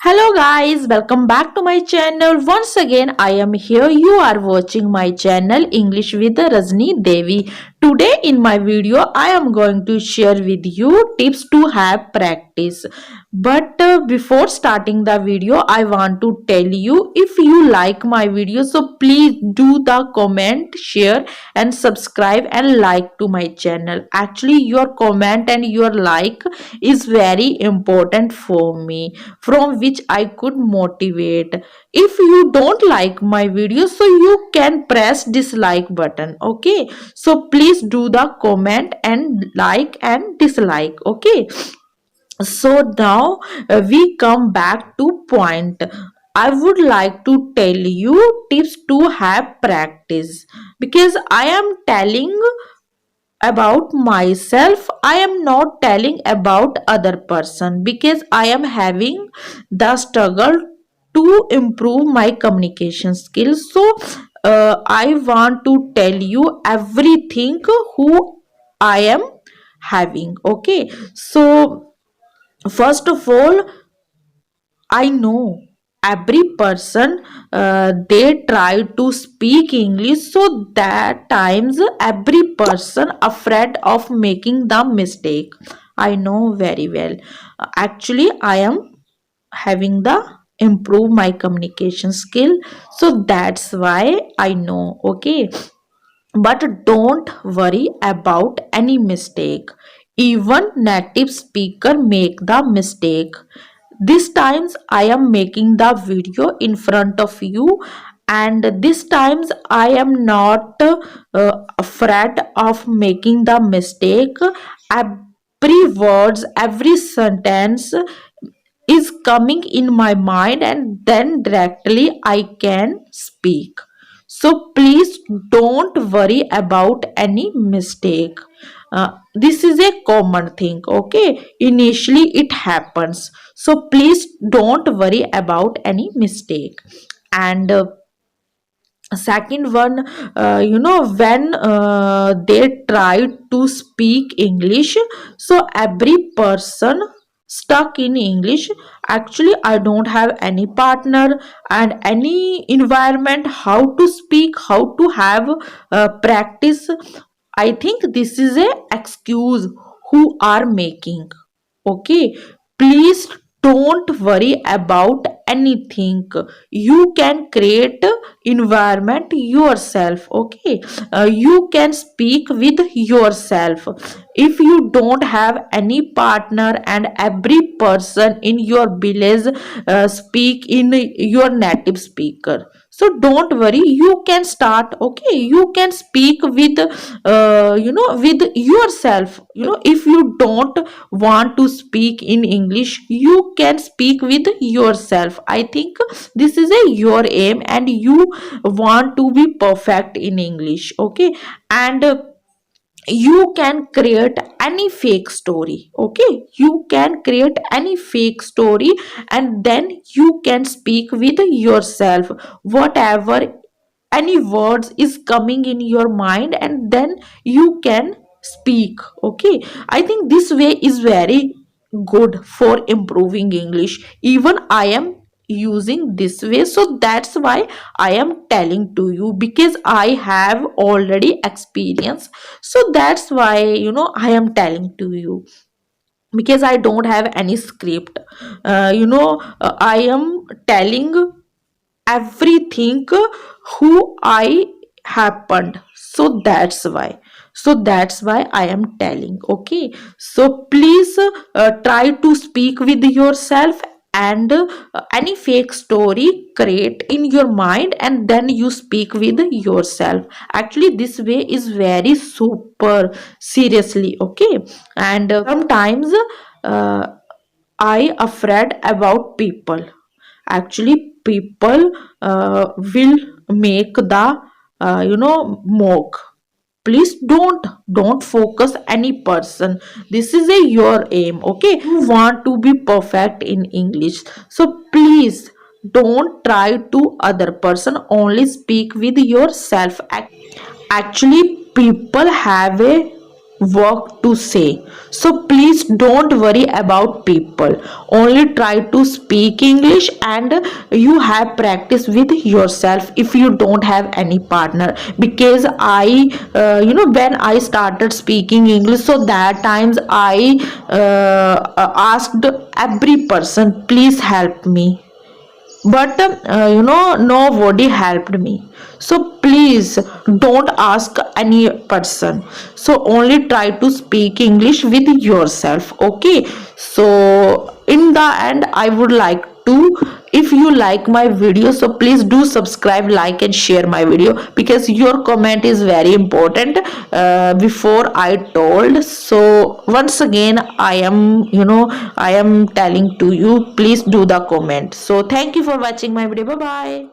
Hello guys, welcome back to my channel. Once again, I am here. You are watching my channel English with Rajni Devi. Today in my video, I am going to share with you tips to have practice. But before starting the video, I want to tell you if you like my video, so please do the comment, share and subscribe and like to my channel. Actually, your comment and your like is very important for me, from which I could motivate. If you don't like my video, so you can press dislike button. Okay, so please do the comment and like and dislike. Okay, so now we come back to point. I would like to tell you tips to have practice, because I am telling about myself. I am not telling about other person, because I am having the struggle to improve my communication skills. So I want to tell you everything who I am having. Okay, so first of all, I know every person they try to speak English, so that times every person afraid of making the mistake. I know very well. Actually, I am having the improve my communication skill, so that's why I know. Okay, but don't worry about any mistake. Even native speaker make the mistake. This times I am making the video in front of you, and this times I am not afraid of making the mistake. Every words, every sentence is coming in my mind, and then directly I can speak. So please don't worry about any mistake. This is a common thing. Okay, initially it happens, so please don't worry about any mistake. And second one, when they try to speak English, so every person stuck in English. Actually, I don't have any partner and any environment how to speak, how to have practice. I think this is a excuse who are making. Okay, please don't worry about anything. You can create environment yourself. Okay, you can speak with yourself. If you don't have any partner and every person in your village speak in your native speaker, so don't worry, you can start. Okay, you can speak with with yourself. If you don't want to speak in English, you can speak with yourself. I think this is a your aim, and you want to be perfect in English. Okay, and you can create any fake story. Okay, you can create any fake story, and then you can speak with yourself whatever any words is coming in your mind, and then you can speak. Okay, I think this way is very good for improving English. Even I am using this way, so that's why I am telling to you, because I have already experience. So that's why I am telling to you, because I don't have any script. I am telling everything who I happened. So that's why I am telling. Okay, so please try to speak with yourself, and any fake story create in your mind, and then you speak with yourself. Actually, this way is very super seriously. Okay, and sometimes uh, I afraid about people. Actually, people will make the mock. Please don't focus any person. This is a your aim. Okay, you want to be perfect in English, so please don't try to other person, only speak with yourself. Actually, people have a work to say. So please don't worry about people. Only try to speak English, and you have practice with yourself if you don't have any partner. Because when I started speaking English, so that times I asked every person, please help me, but nobody helped me. So please don't ask any person, so only try to speak English with yourself. Okay, so in the end I would like to, if you like my video, so please do subscribe, like and share my video, because your comment is very important. Before I told, so once again I am telling to you, please do the comment. So thank you for watching my video. Bye bye.